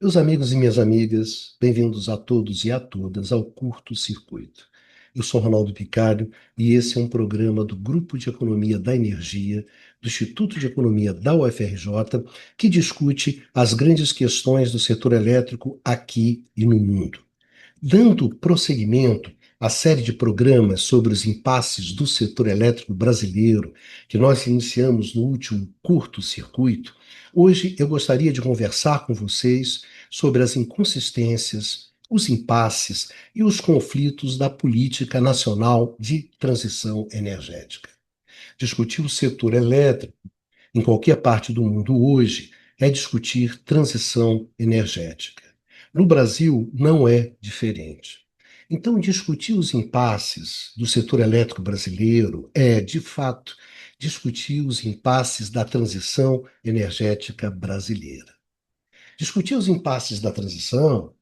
Meus amigos e minhas amigas, bem-vindos a todos e a todas ao Curto Circuito. Eu sou Ronaldo Picário e esse é um programa do Grupo de Economia da Energia, do Instituto de Economia da UFRJ, que discute as grandes questões do setor elétrico aqui e no mundo. Dando prosseguimento à série de programas sobre os impasses do setor elétrico brasileiro, que nós iniciamos no último curto-circuito, hoje eu gostaria de conversar com vocês sobre as inconsistências, os impasses e os conflitos da política nacional de transição energética. Discutir o setor elétrico em qualquer parte do mundo hoje é discutir transição energética. No Brasil, não é diferente. Então, discutir os impasses do setor elétrico brasileiro é, de fato, discutir os impasses da transição energética brasileira. Discutir os impasses da transição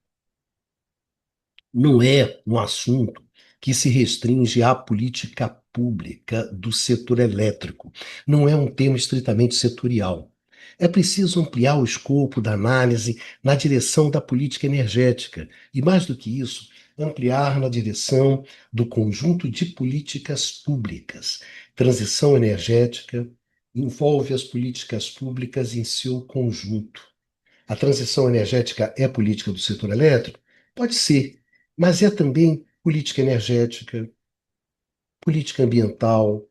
não é um assunto que se restringe à política pública do setor elétrico. Não é um tema estritamente setorial. É preciso ampliar o escopo da análise na direção da política energética e, mais do que isso, ampliar na direção do conjunto de políticas públicas. Transição energética envolve as políticas públicas em seu conjunto. A transição energética é política do setor elétrico? Pode ser, mas é também política energética, política ambiental,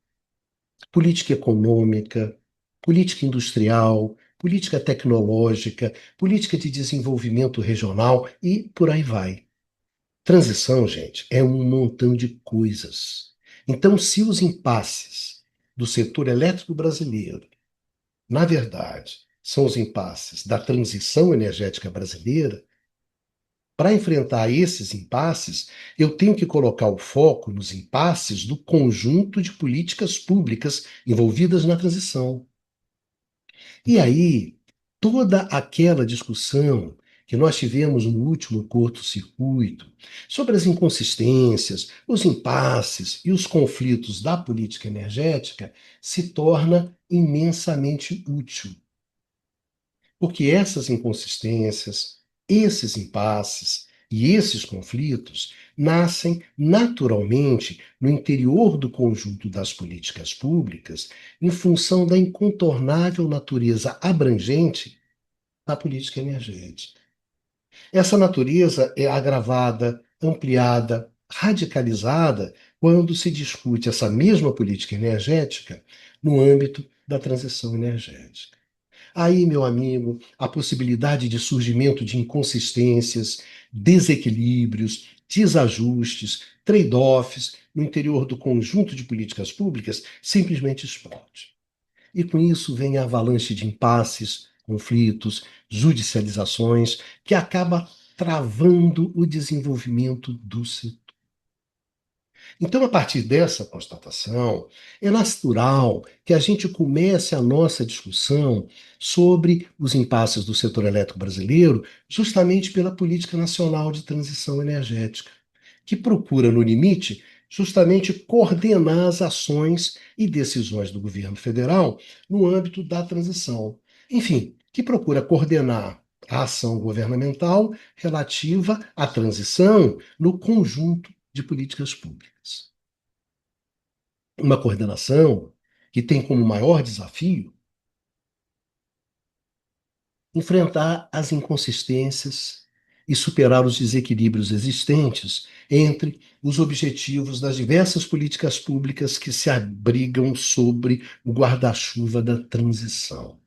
política econômica, política industrial, política tecnológica, política de desenvolvimento regional e por aí vai. Transição, gente, é um montão de coisas. Então, se os impasses do setor elétrico brasileiro, na verdade, são os impasses da transição energética brasileira, para enfrentar esses impasses, eu tenho que colocar o foco nos impasses do conjunto de políticas públicas envolvidas na transição. E aí, toda aquela discussão que nós tivemos no último curto-circuito sobre as inconsistências, os impasses e os conflitos da política energética se torna imensamente útil. Porque essas inconsistências, esses impasses e esses conflitos nascem naturalmente no interior do conjunto das políticas públicas, em função da incontornável natureza abrangente da política energética. Essa natureza é agravada, ampliada, radicalizada quando se discute essa mesma política energética no âmbito da transição energética. Aí, meu amigo, a possibilidade de surgimento de inconsistências, desequilíbrios, desajustes, trade-offs no interior do conjunto de políticas públicas simplesmente explode. E com isso vem a avalanche de impasses, conflitos, judicializações, que acaba travando o desenvolvimento do setor. Então, a partir dessa constatação, é natural que a gente comece a nossa discussão sobre os impasses do setor elétrico brasileiro, justamente pela Política Nacional de Transição Energética, que procura, no limite, justamente coordenar as ações e decisões do governo federal no âmbito da transição. Enfim, que procura coordenar a ação governamental relativa à transição no conjunto de políticas públicas. Uma coordenação que tem como maior desafio enfrentar as inconsistências e superar os desequilíbrios existentes entre os objetivos das diversas políticas públicas que se abrigam sobre o guarda-chuva da transição.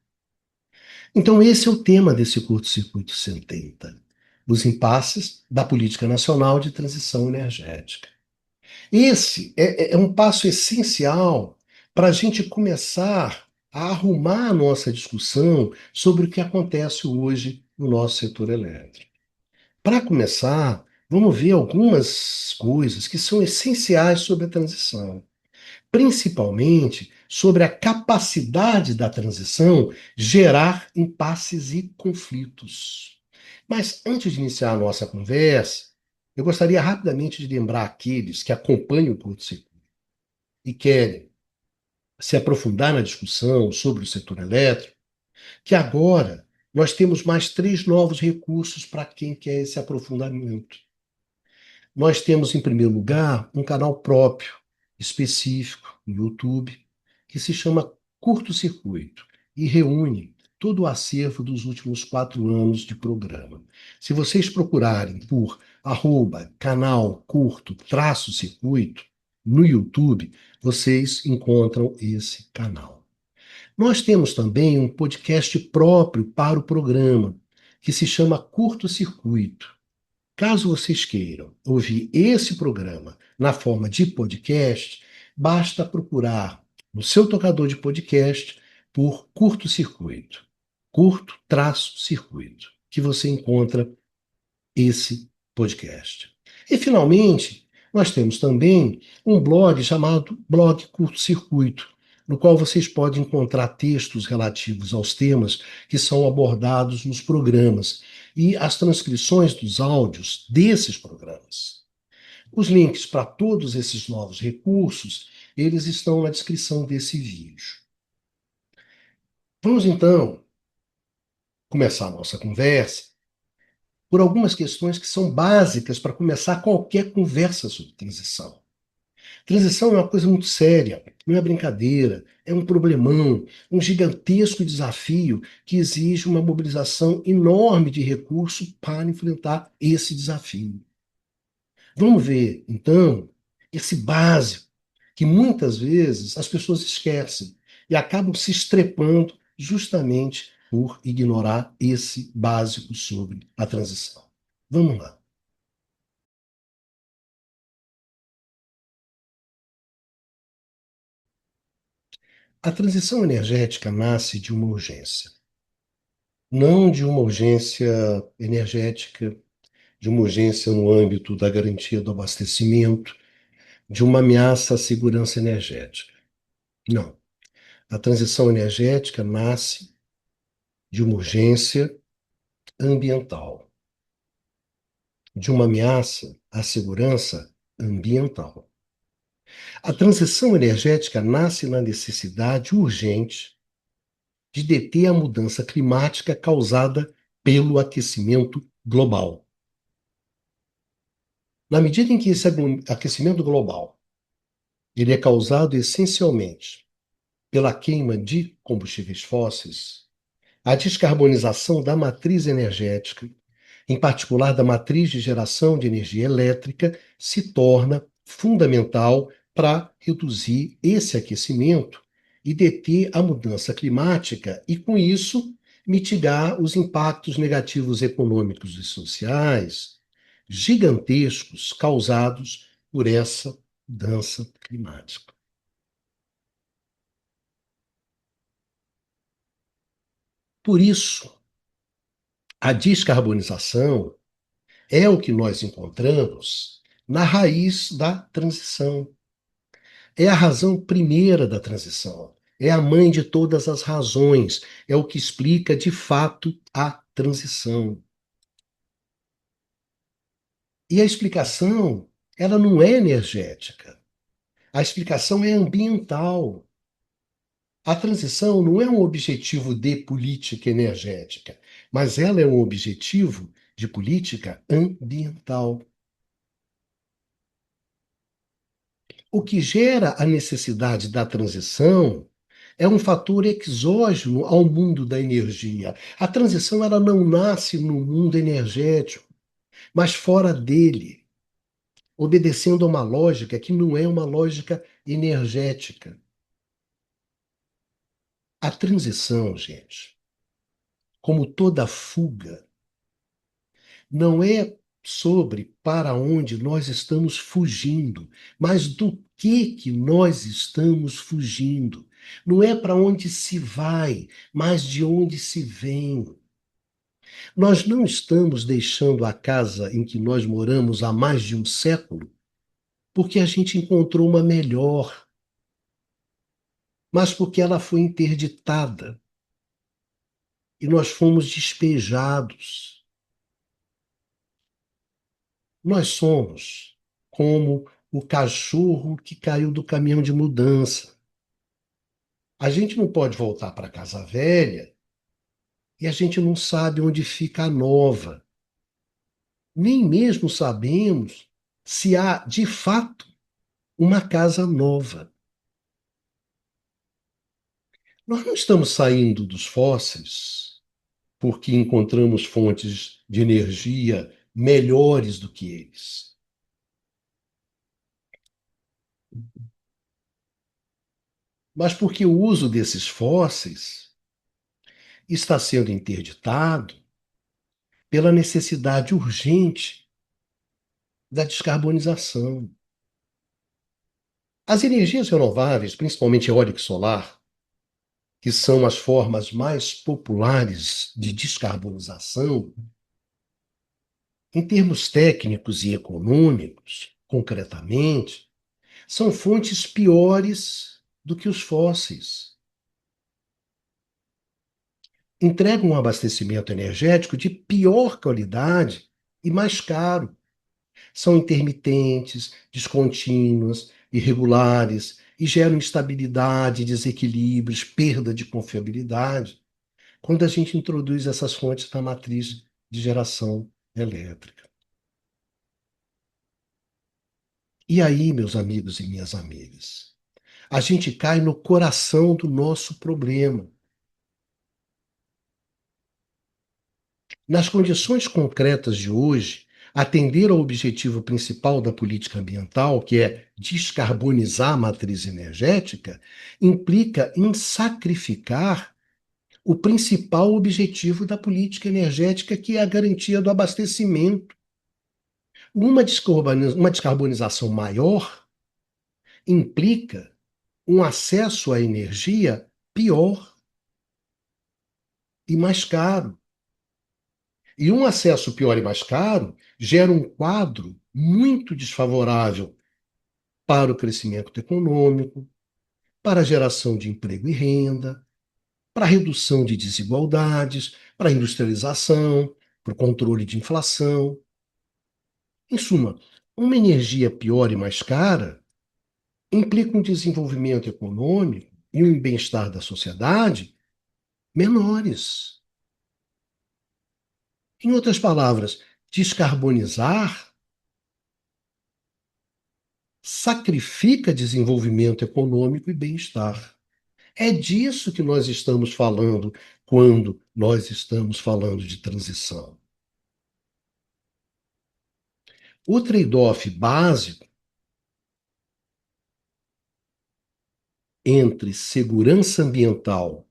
Então, esse é o tema desse curto-circuito 70, os impasses da Política Nacional de Transição Energética. Esse é um passo essencial para a gente começar a arrumar a nossa discussão sobre o que acontece hoje no nosso setor elétrico. Para começar, vamos ver algumas coisas que são essenciais sobre a transição, principalmente sobre a capacidade da transição gerar impasses e conflitos. Mas antes de iniciar a nossa conversa, eu gostaria rapidamente de lembrar aqueles que acompanham o curto-circuito e querem se aprofundar na discussão sobre o setor elétrico, que agora Nós temos mais três novos recursos para quem quer esse aprofundamento. Nós temos, em primeiro lugar, um canal próprio, específico, no YouTube, que se chama Curto Circuito e reúne todo o acervo dos últimos 4 anos de programa. Se vocês procurarem por canal curto traço circuito no YouTube, vocês encontram esse canal. Nós temos também um podcast próprio para o programa, que se chama Curto Circuito. Caso vocês queiram ouvir esse programa na forma de podcast, basta procurar no seu tocador de podcast por curto circuito, curto traço circuito, que você encontra esse podcast. E, finalmente, nós temos também um blog chamado Blog Curto Circuito, no qual vocês podem encontrar textos relativos aos temas que são abordados nos programas e as transcrições dos áudios desses programas. Os links para todos esses novos recursos, eles estão na descrição desse vídeo. Vamos então começar a nossa conversa por algumas questões que são básicas para começar qualquer conversa sobre transição. Transição é uma coisa muito séria, não é brincadeira, é um problemão, um gigantesco desafio que exige uma mobilização enorme de recursos para enfrentar esse desafio. Vamos ver, então, esse básico que muitas vezes as pessoas esquecem e acabam se estrepando justamente por ignorar esse básico sobre a transição. Vamos lá. A transição energética nasce de uma urgência, não de uma urgência energética, de uma urgência no âmbito da garantia do abastecimento, de uma ameaça à segurança energética. Não. A transição energética nasce de uma urgência ambiental, de uma ameaça à segurança ambiental. A transição energética nasce na necessidade urgente de deter a mudança climática causada pelo aquecimento global. Na medida em que esse aquecimento global ele é causado essencialmente pela queima de combustíveis fósseis, a descarbonização da matriz energética, em particular da matriz de geração de energia elétrica, se torna fundamental para reduzir esse aquecimento e deter a mudança climática e, com isso, mitigar os impactos negativos econômicos e sociais gigantescos causados por essa mudança climática. Por isso, a descarbonização é o que nós encontramos na raiz da transição. É a razão primeira da transição. É a mãe de todas as razões. É o que explica de fato a transição. E a explicação, ela não é energética. A explicação é ambiental. A transição não é um objetivo de política energética, mas ela é um objetivo de política ambiental. O que gera a necessidade da transição é um fator exógeno ao mundo da energia. A transição ela não nasce no mundo energético, mas fora dele, obedecendo a uma lógica que não é uma lógica energética. A transição, gente, como toda fuga, não é sobre para onde nós estamos fugindo, mas do que nós estamos fugindo. Não é para onde se vai, mas de onde se vem. Nós não estamos deixando a casa em que nós moramos há mais de um século porque a gente encontrou uma melhor, mas porque ela foi interditada e nós fomos despejados. Nós somos como o cachorro que caiu do caminhão de mudança. A gente não pode voltar para a casa velha e a gente não sabe onde fica a nova. Nem mesmo sabemos se há, de fato, uma casa nova. Nós não estamos saindo dos fósseis porque encontramos fontes de energia melhores do que eles, mas porque o uso desses fósseis está sendo interditado pela necessidade urgente da descarbonização. As energias renováveis, principalmente eólica e solar, que são as formas mais populares de descarbonização, em termos técnicos e econômicos, concretamente, são fontes piores do que os fósseis. Entregam um abastecimento energético de pior qualidade e mais caro. São intermitentes, descontínuas, irregulares e geram instabilidade, desequilíbrios, perda de confiabilidade quando a gente introduz essas fontes na matriz de geração elétrica. E aí, meus amigos e minhas amigas, a gente cai no coração do nosso problema. Nas condições concretas de hoje, atender ao objetivo principal da política ambiental, que é descarbonizar a matriz energética, implica em sacrificar o principal objetivo da política energética, que é a garantia do abastecimento. Uma descarbonização maior implica um acesso à energia pior e mais caro. E um acesso pior e mais caro gera um quadro muito desfavorável para o crescimento econômico, para a geração de emprego e renda, para a redução de desigualdades, para a industrialização, para o controle de inflação. Em suma, uma energia pior e mais cara implica um desenvolvimento econômico e um bem-estar da sociedade menores. Em outras palavras, descarbonizar sacrifica desenvolvimento econômico e bem-estar. É disso que nós estamos falando quando nós estamos falando de transição. O trade-off básico entre segurança ambiental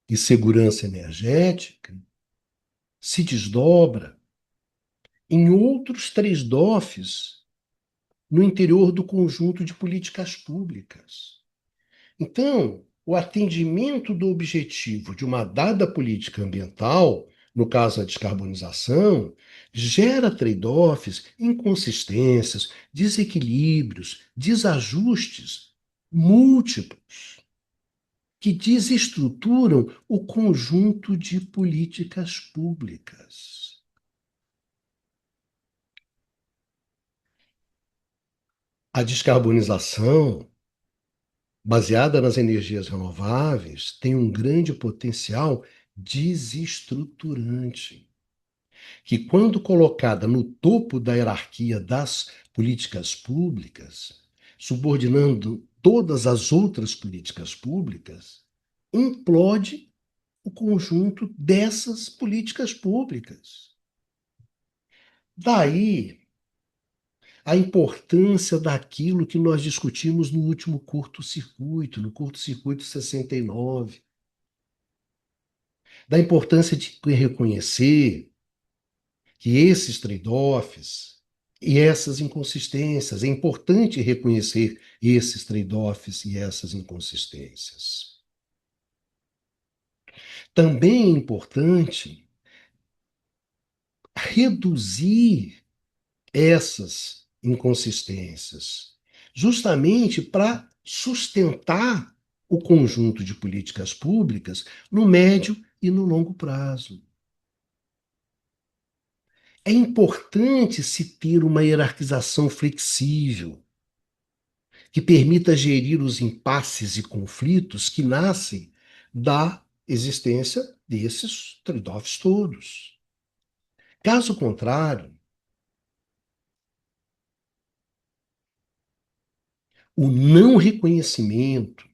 e segurança energética se desdobra em outros trade-offs no interior do conjunto de políticas públicas. Então, o atendimento do objetivo de uma dada política ambiental, no caso a descarbonização, gera trade-offs, inconsistências, desequilíbrios, desajustes múltiplos que desestruturam o conjunto de políticas públicas. A descarbonização, baseada nas energias renováveis, tem um grande potencial desestruturante, que, quando colocada no topo da hierarquia das políticas públicas, subordinando todas as outras políticas públicas, implode o conjunto dessas políticas públicas. Daí a importância daquilo que nós discutimos no último curto-circuito, no curto-circuito 69, da importância de reconhecer que esses trade-offs e essas inconsistências, é importante reconhecer esses trade-offs e essas inconsistências. Também é importante reduzir essas inconsistências, justamente para sustentar o conjunto de políticas públicas no médio e no longo prazo. É importante se ter uma hierarquização flexível que permita gerir os impasses e conflitos que nascem da existência desses trade-offs todos. Caso contrário, o não reconhecimento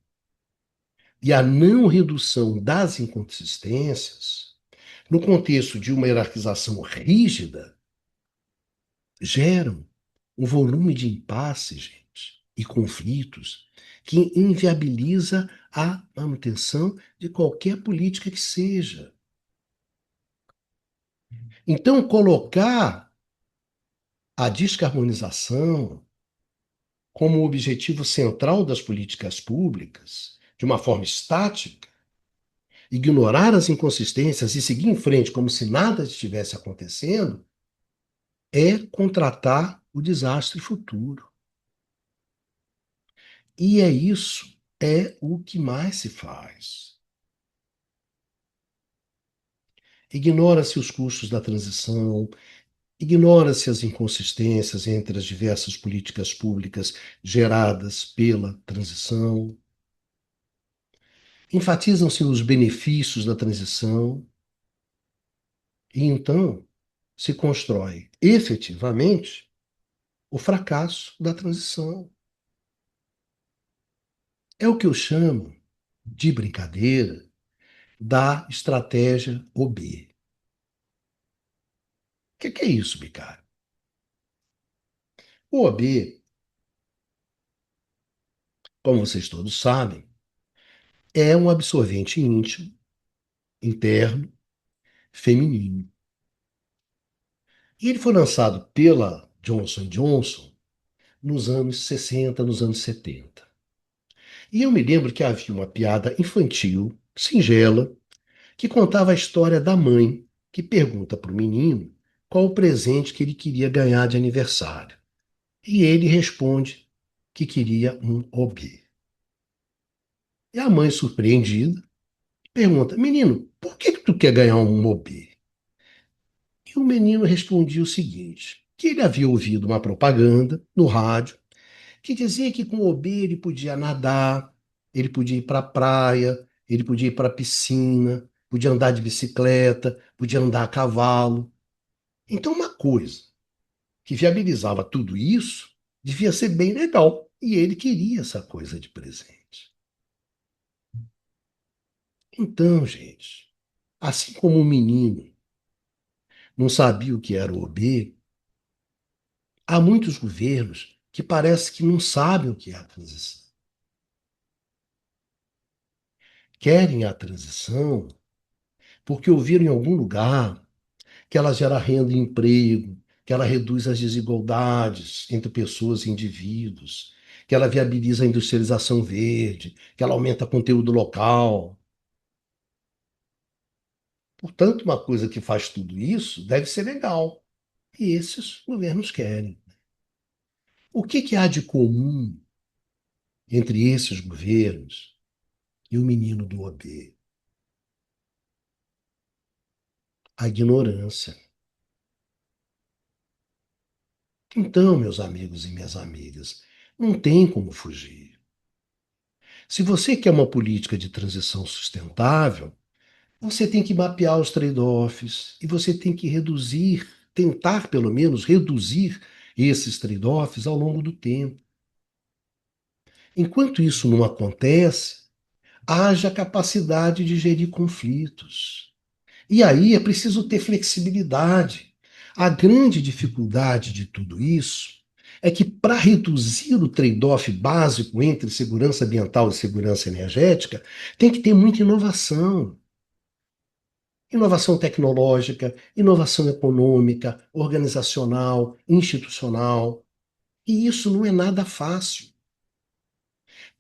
e a não redução das inconsistências, no contexto de uma hierarquização rígida, geram um volume de impasses, gente, e conflitos que inviabiliza a manutenção de qualquer política que seja. Então, colocar a descarbonização como objetivo central das políticas públicas, de uma forma estática, ignorar as inconsistências e seguir em frente como se nada estivesse acontecendo, é contratar o desastre futuro. E é isso, é o que mais se faz. Ignora-se os custos da transição, ignora-se as inconsistências entre as diversas políticas públicas geradas pela transição, enfatizam-se os benefícios da transição, e então se constrói efetivamente o fracasso da transição. É o que eu chamo de brincadeira da estratégia OB. O que é isso, Bicário? O OB, como vocês todos sabem, é um absorvente íntimo, interno, feminino. E ele foi lançado pela Johnson Johnson nos anos 60, nos anos 70. E eu me lembro que havia uma piada infantil, singela, que contava a história da mãe que pergunta para o menino qual o presente que ele queria ganhar de aniversário. E ele responde que queria um OB. E a mãe, surpreendida, pergunta: Menino, por que tu quer ganhar um OB? E o menino respondia o seguinte: que ele havia ouvido uma propaganda no rádio que dizia que com o OB ele podia nadar, ele podia ir para a praia, ele podia ir para a piscina, podia andar de bicicleta, podia andar a cavalo. Então, uma coisa que viabilizava tudo isso devia ser bem legal. E ele queria essa coisa de presente. Então, gente, assim como o menino não sabia o que era o OB, há muitos governos que parece que não sabem o que é a transição. Querem a transição porque ouviram em algum lugar que ela gera renda e emprego, que ela reduz as desigualdades entre pessoas e indivíduos, que ela viabiliza a industrialização verde, que ela aumenta conteúdo local. Portanto, uma coisa que faz tudo isso deve ser legal. E esses governos querem. O que há de comum entre esses governos e o menino do OB? A ignorância. Então, meus amigos e minhas amigas, não tem como fugir. Se você quer uma política de transição sustentável, você tem que mapear os trade-offs e você tem que reduzir, tentar pelo menos reduzir esses trade-offs ao longo do tempo. Enquanto isso não acontece, haja capacidade de gerir conflitos. E aí é preciso ter flexibilidade. A grande dificuldade de tudo isso é que, para reduzir o trade-off básico entre segurança ambiental e segurança energética, tem que ter muita inovação. Inovação tecnológica, inovação econômica, organizacional, institucional. E isso não é nada fácil.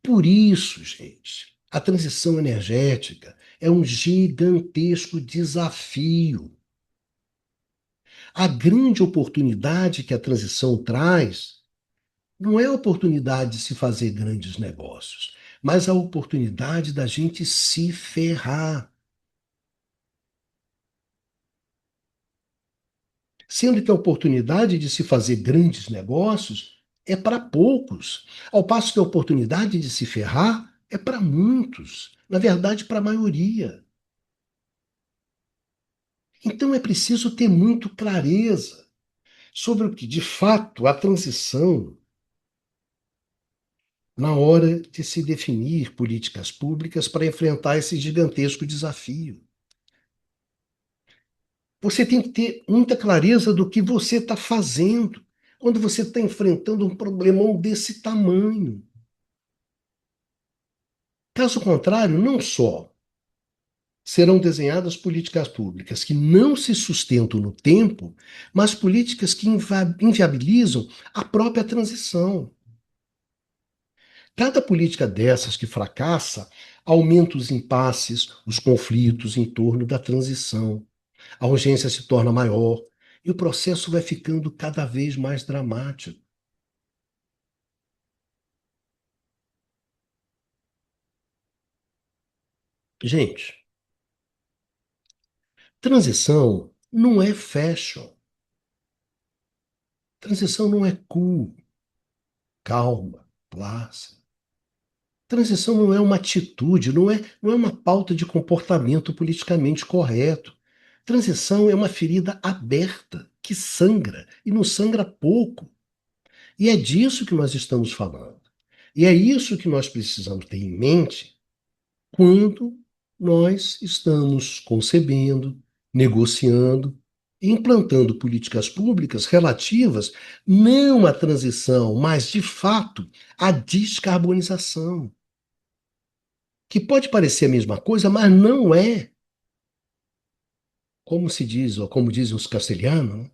Por isso, gente, a transição energética é um gigantesco desafio. A grande oportunidade que a transição traz não é a oportunidade de se fazer grandes negócios, mas a oportunidade da gente se ferrar. Sendo que a oportunidade de se fazer grandes negócios é para poucos, ao passo que a oportunidade de se ferrar é para muitos, na verdade, para a maioria. Então é preciso ter muito clareza sobre o que, de fato, a transição na hora de se definir políticas públicas para enfrentar esse gigantesco desafio. Você tem que ter muita clareza do que você está fazendo quando você está enfrentando um problemão desse tamanho. Caso contrário, não só serão desenhadas políticas públicas que não se sustentam no tempo, mas políticas que inviabilizam a própria transição. Cada política dessas que fracassa aumenta os impasses, os conflitos em torno da transição. A urgência se torna maior e o processo vai ficando cada vez mais dramático. Gente, transição não é fashion. Transição não é cool, calma, plácida. Transição não é uma atitude, não é uma pauta de comportamento politicamente correto. Transição é uma ferida aberta, que sangra, e não sangra pouco. E é disso que nós estamos falando. E é isso que nós precisamos ter em mente quando nós estamos concebendo, negociando, e implantando políticas públicas relativas não à transição, mas de fato à descarbonização, que pode parecer a mesma coisa, mas não é. Como se diz, ou como dizem os castelhanos, né?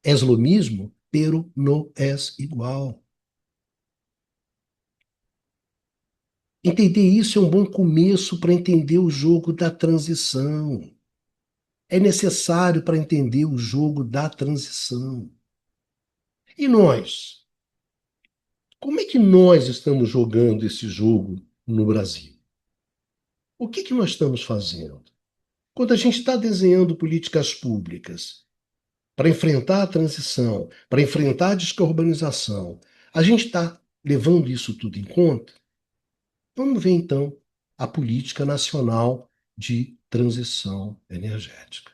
Es lo mismo, pero no es igual. Entender isso é um bom começo para entender o jogo da transição. É necessário para entender o jogo da transição. E nós? Como é que nós estamos jogando esse jogo no Brasil? O que nós estamos fazendo? Quando a gente está desenhando políticas públicas para enfrentar a transição, para enfrentar a descarbonização, a gente está levando isso tudo em conta? Vamos ver então a Política Nacional de Transição Energética.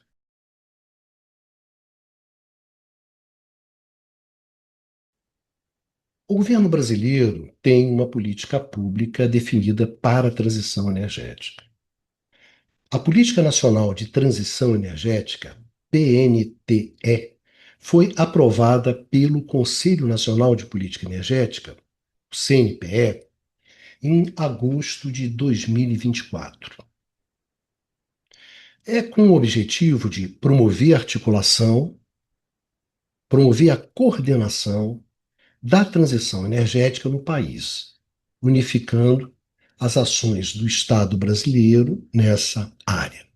O governo brasileiro tem uma política pública definida para a transição energética. A Política Nacional de Transição Energética, PNTE, foi aprovada pelo Conselho Nacional de Política Energética, o CNPE, em agosto de 2024. É com o objetivo de promover a articulação, promover a coordenação da transição energética no país, unificando as ações do Estado brasileiro nessa área.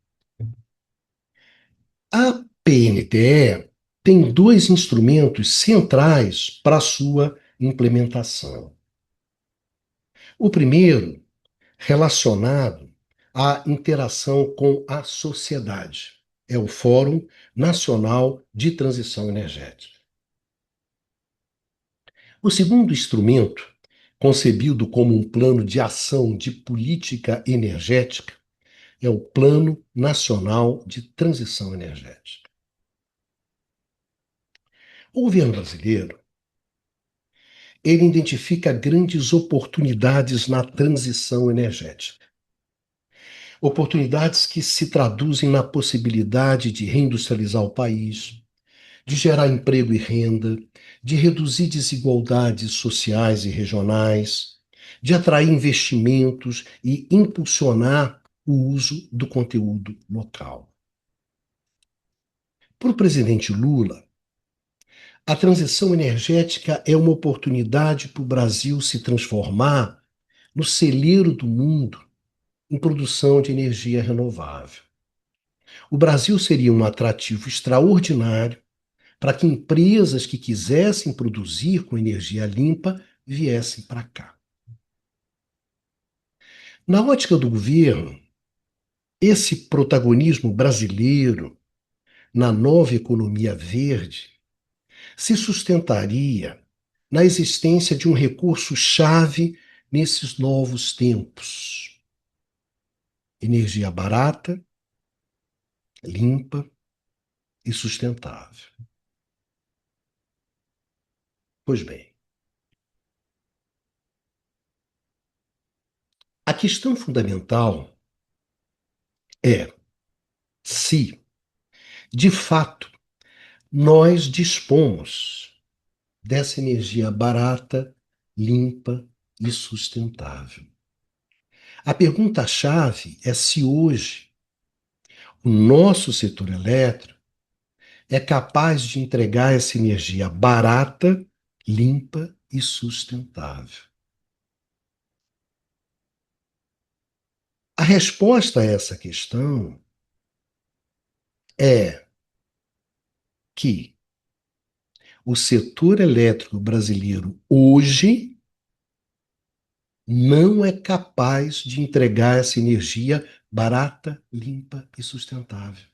A PNTE tem dois instrumentos centrais para a sua implementação. O primeiro, relacionado à interação com a sociedade, é o Fórum Nacional de Transição Energética. O segundo instrumento, concebido como um plano de ação de política energética, é o Plano Nacional de Transição Energética. O governo brasileiro, ele identifica grandes oportunidades na transição energética. Oportunidades que se traduzem na possibilidade de reindustrializar o país, de gerar emprego e renda, de reduzir desigualdades sociais e regionais, de atrair investimentos e impulsionar o uso do conteúdo local. Para o presidente Lula, a transição energética é uma oportunidade para o Brasil se transformar no celeiro do mundo em produção de energia renovável. O Brasil seria um atrativo extraordinário para que empresas que quisessem produzir com energia limpa viessem para cá. Na ótica do governo, esse protagonismo brasileiro na nova economia verde se sustentaria na existência de um recurso-chave nesses novos tempos: energia barata, limpa, e sustentável. Pois bem, a questão fundamental é se, de fato, nós dispomos dessa energia barata, limpa e sustentável. A pergunta-chave é se hoje o nosso setor elétrico é capaz de entregar essa energia barata, limpa e sustentável. A resposta a essa questão é que o setor elétrico brasileiro hoje não é capaz de entregar essa energia barata, limpa e sustentável.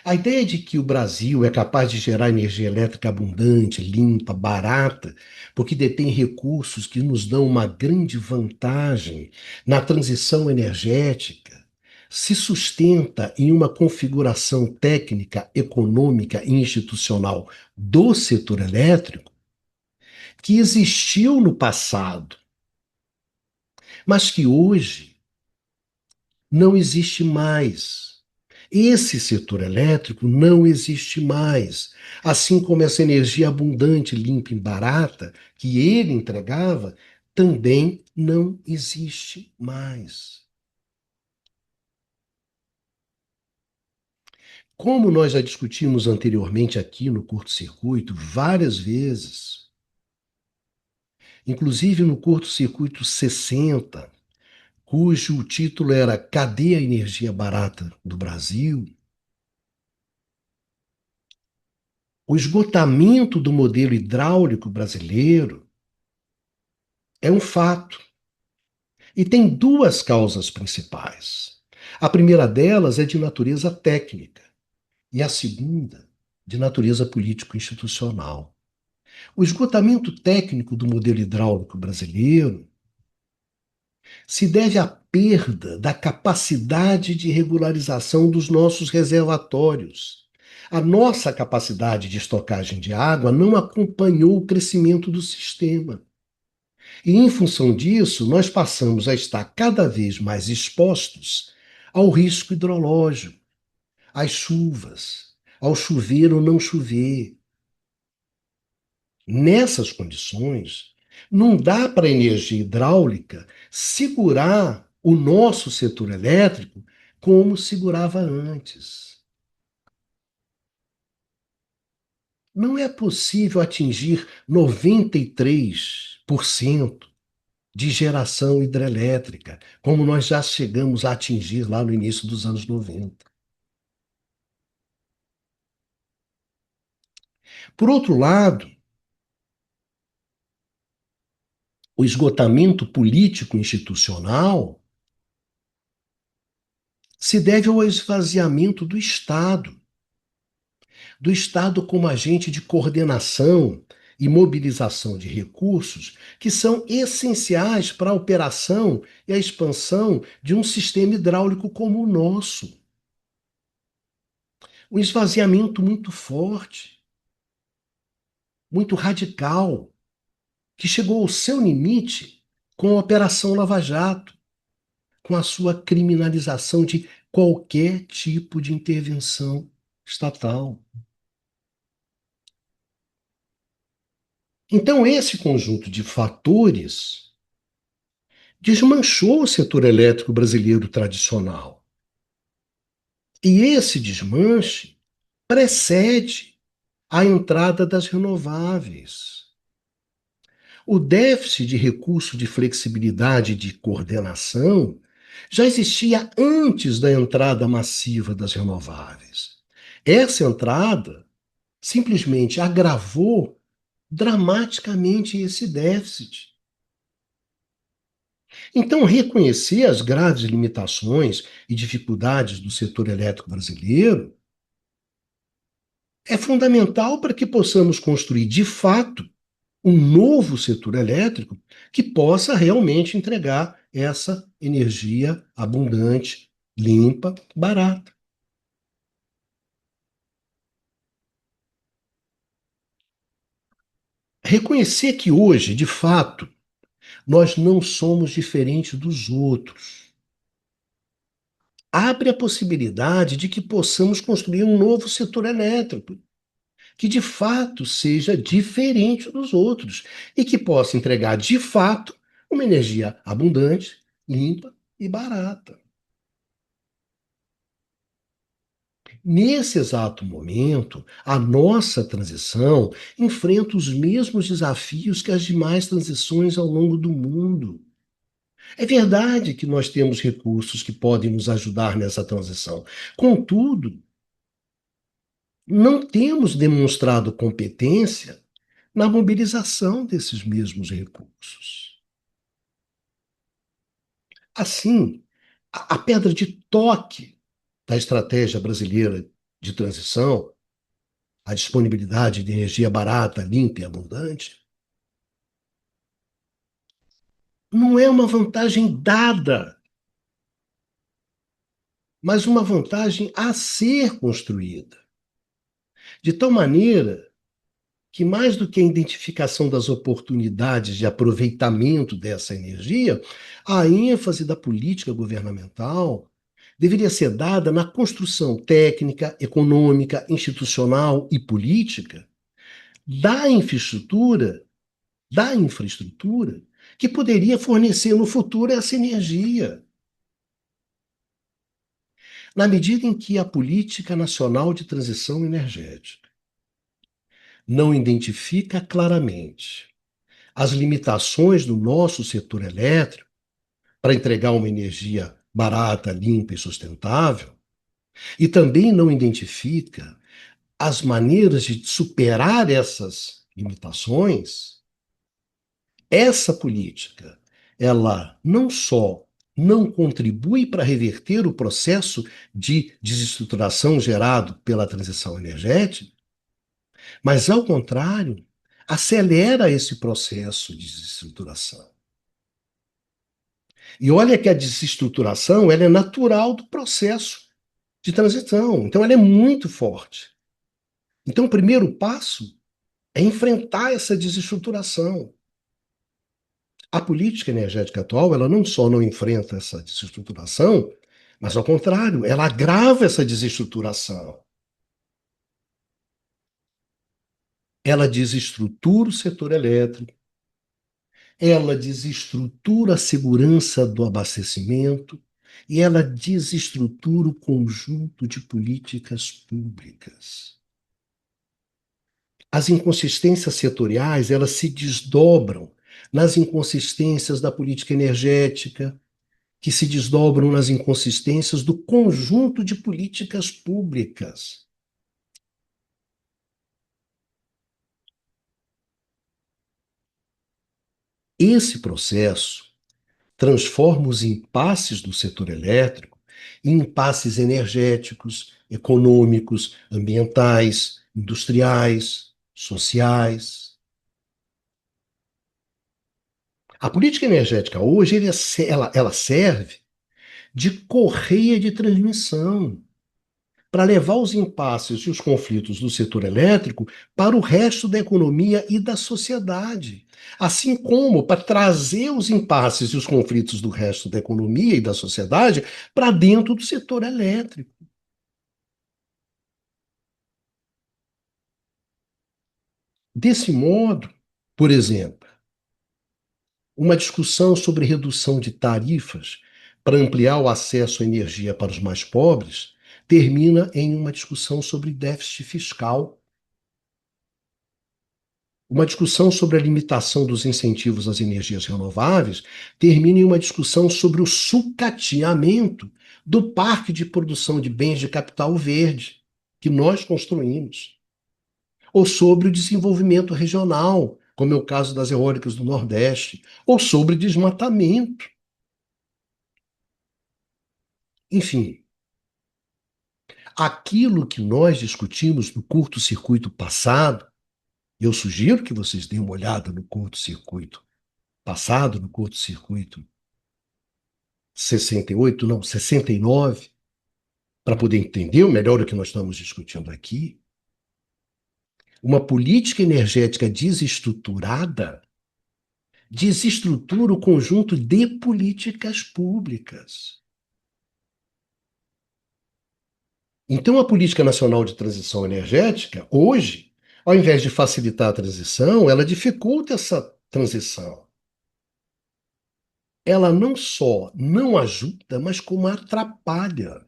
A ideia de que o Brasil é capaz de gerar energia elétrica abundante, limpa, barata, porque detém recursos que nos dão uma grande vantagem na transição energética, se sustenta em uma configuração técnica, econômica e institucional do setor elétrico que existiu no passado, mas que hoje não existe mais. Esse setor elétrico não existe mais, assim como essa energia abundante, limpa e barata que ele entregava também não existe mais. Como nós já discutimos anteriormente aqui no curto-circuito várias vezes, inclusive no curto-circuito 60, cujo título era Cadê a Energia Barata do Brasil? O esgotamento do modelo hidráulico brasileiro é um fato e tem duas causas principais. A primeira delas é de natureza técnica e a segunda de natureza político-institucional. O esgotamento técnico do modelo hidráulico brasileiro se deve à perda da capacidade de regularização dos nossos reservatórios. A nossa capacidade de estocagem de água não acompanhou o crescimento do sistema. E, em função disso, nós passamos a estar cada vez mais expostos ao risco hidrológico, às chuvas, ao chover ou não chover. Nessas condições, não dá para a energia hidráulica segurar o nosso setor elétrico como segurava antes. Não é possível atingir 93% de geração hidrelétrica, como nós já chegamos a atingir lá no início dos anos 90. Por outro lado, o esgotamento político institucional se deve ao esvaziamento do Estado como agente de coordenação e mobilização de recursos que são essenciais para a operação e a expansão de um sistema hidráulico como o nosso. Um esvaziamento muito forte, muito radical, que chegou ao seu limite com a Operação Lava Jato, com a sua criminalização de qualquer tipo de intervenção estatal. Então, esse conjunto de fatores desmanchou o setor elétrico brasileiro tradicional. E esse desmanche precede a entrada das renováveis. O déficit de recurso de flexibilidade e de coordenação já existia antes da entrada massiva das renováveis. Essa entrada simplesmente agravou dramaticamente esse déficit. Então, reconhecer as graves limitações e dificuldades do setor elétrico brasileiro é fundamental para que possamos construir, de fato, um novo setor elétrico que possa realmente entregar essa energia abundante, limpa, barata. Reconhecer que hoje, de fato, nós não somos diferentes dos outros abre a possibilidade de que possamos construir um novo setor elétrico, que de fato seja diferente dos outros e que possa entregar de fato uma energia abundante, limpa e barata. Nesse exato momento, a nossa transição enfrenta os mesmos desafios que as demais transições ao longo do mundo. É verdade que nós temos recursos que podem nos ajudar nessa transição. Contudo, não temos demonstrado competência na mobilização desses mesmos recursos. Assim, a pedra de toque da estratégia brasileira de transição, a disponibilidade de energia barata, limpa e abundante, não é uma vantagem dada, mas uma vantagem a ser construída. De tal maneira que, mais do que a identificação das oportunidades de aproveitamento dessa energia, a ênfase da política governamental deveria ser dada na construção técnica, econômica, institucional e política da infraestrutura que poderia fornecer no futuro essa energia. Na medida em que a Política Nacional de Transição Energética não identifica claramente as limitações do nosso setor elétrico para entregar uma energia barata, limpa e sustentável, e também não identifica as maneiras de superar essas limitações, essa política, ela não só não contribui para reverter o processo de desestruturação gerado pela transição energética, mas, ao contrário, acelera esse processo de desestruturação. E olha que a desestruturação ela é natural do processo de transição, então ela é muito forte. Então, o primeiro passo é enfrentar essa desestruturação. A política energética atual, ela não só não enfrenta essa desestruturação, mas, ao contrário, ela agrava essa desestruturação. Ela desestrutura o setor elétrico, ela desestrutura a segurança do abastecimento e ela desestrutura o conjunto de políticas públicas. As inconsistências setoriais, elas se desdobram nas inconsistências da política energética, que se desdobram nas inconsistências do conjunto de políticas públicas. Esse processo transforma os impasses do setor elétrico em impasses energéticos, econômicos, ambientais, industriais, sociais. A política energética hoje ela serve de correia de transmissão para levar os impasses e os conflitos do setor elétrico para o resto da economia e da sociedade, assim como para trazer os impasses e os conflitos do resto da economia e da sociedade para dentro do setor elétrico. Desse modo, por exemplo, uma discussão sobre redução de tarifas para ampliar o acesso à energia para os mais pobres termina em uma discussão sobre déficit fiscal. Uma discussão sobre a limitação dos incentivos às energias renováveis termina em uma discussão sobre o sucateamento do parque de produção de bens de capital verde que nós construímos, ou sobre o desenvolvimento regional, como é o caso das eólicas do Nordeste, ou sobre desmatamento. Enfim, aquilo que nós discutimos no curto-circuito passado, eu sugiro que vocês deem uma olhada no curto-circuito passado, no curto-circuito 68, não, 69, para poder entender melhor o que nós estamos discutindo aqui. Uma política energética desestruturada desestrutura o conjunto de políticas públicas. Então, a Política Nacional de Transição Energética, hoje, ao invés de facilitar a transição, ela dificulta essa transição. Ela não só não ajuda, mas como atrapalha.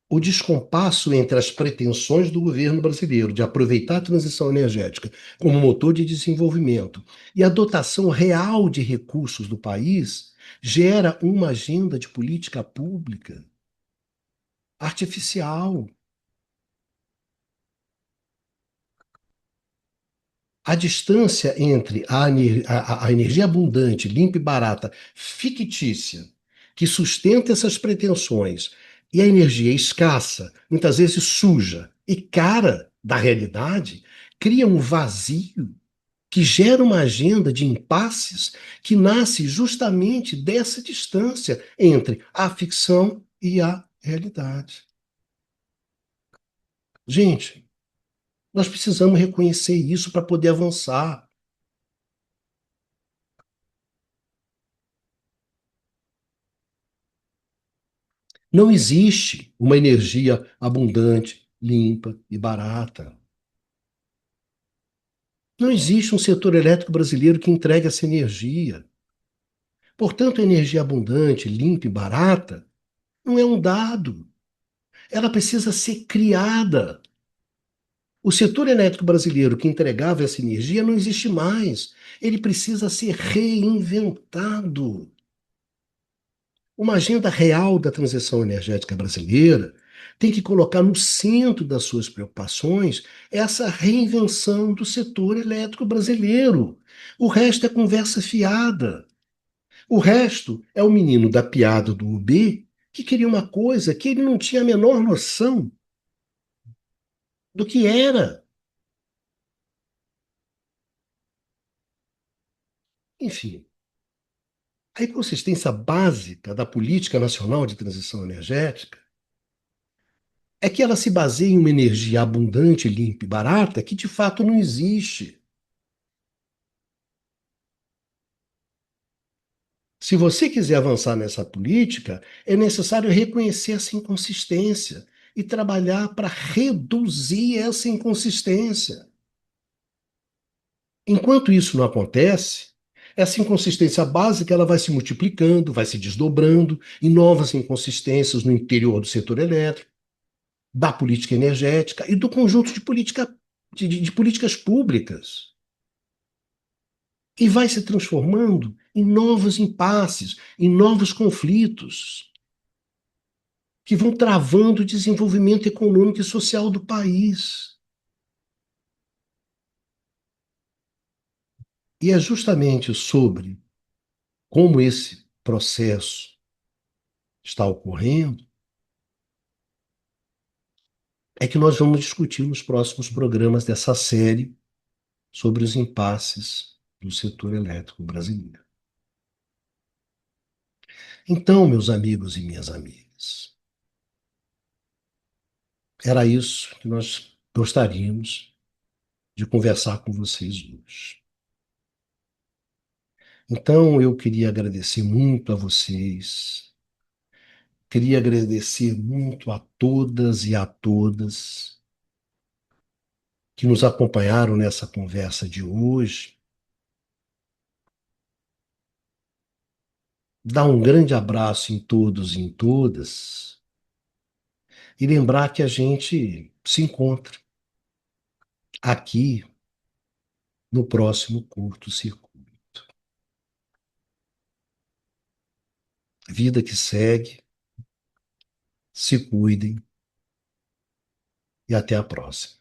O descompasso entre as pretensões do governo brasileiro de aproveitar a transição energética como motor de desenvolvimento e a dotação real de recursos do país gera uma agenda de política pública artificial. A distância entre a energia abundante, limpa e barata, fictícia, que sustenta essas pretensões, e a energia escassa, muitas vezes suja e cara da realidade, cria um vazio que gera uma agenda de impasses que nasce justamente dessa distância entre a ficção e a realidade. Gente, nós precisamos reconhecer isso para poder avançar. Não existe uma energia abundante, limpa e barata. Não existe um setor elétrico brasileiro que entregue essa energia. Portanto, a energia abundante, limpa e barata não é um dado. Ela precisa ser criada. O setor elétrico brasileiro que entregava essa energia não existe mais. Ele precisa ser reinventado. Uma agenda real da transição energética brasileira tem que colocar no centro das suas preocupações essa reinvenção do setor elétrico brasileiro. O resto é conversa fiada. O resto é o menino da piada do UB que queria uma coisa que ele não tinha a menor noção do que era. Enfim, a inconsistência básica da política nacional de transição energética é que ela se baseia em uma energia abundante, limpa e barata que de fato não existe. Se você quiser avançar nessa política, é necessário reconhecer essa inconsistência e trabalhar para reduzir essa inconsistência. Enquanto isso não acontece, essa inconsistência básica ela vai se multiplicando, vai se desdobrando em novas inconsistências no interior do setor elétrico, da política energética e do conjunto de políticas públicas. E vai se transformando em novos impasses, em novos conflitos, que vão travando o desenvolvimento econômico e social do país. E é justamente sobre como esse processo está ocorrendo é que nós vamos discutir nos próximos programas dessa série sobre os impasses do setor elétrico brasileiro. Então, meus amigos e minhas amigas, era isso que nós gostaríamos de conversar com vocês hoje. Então, eu queria agradecer muito a vocês, queria agradecer muito a todas e a todas que nos acompanharam nessa conversa de hoje. Dar um grande abraço em todos e em todas e lembrar que a gente se encontra aqui no próximo curto-circuito. Vida que segue, se cuidem e até a próxima.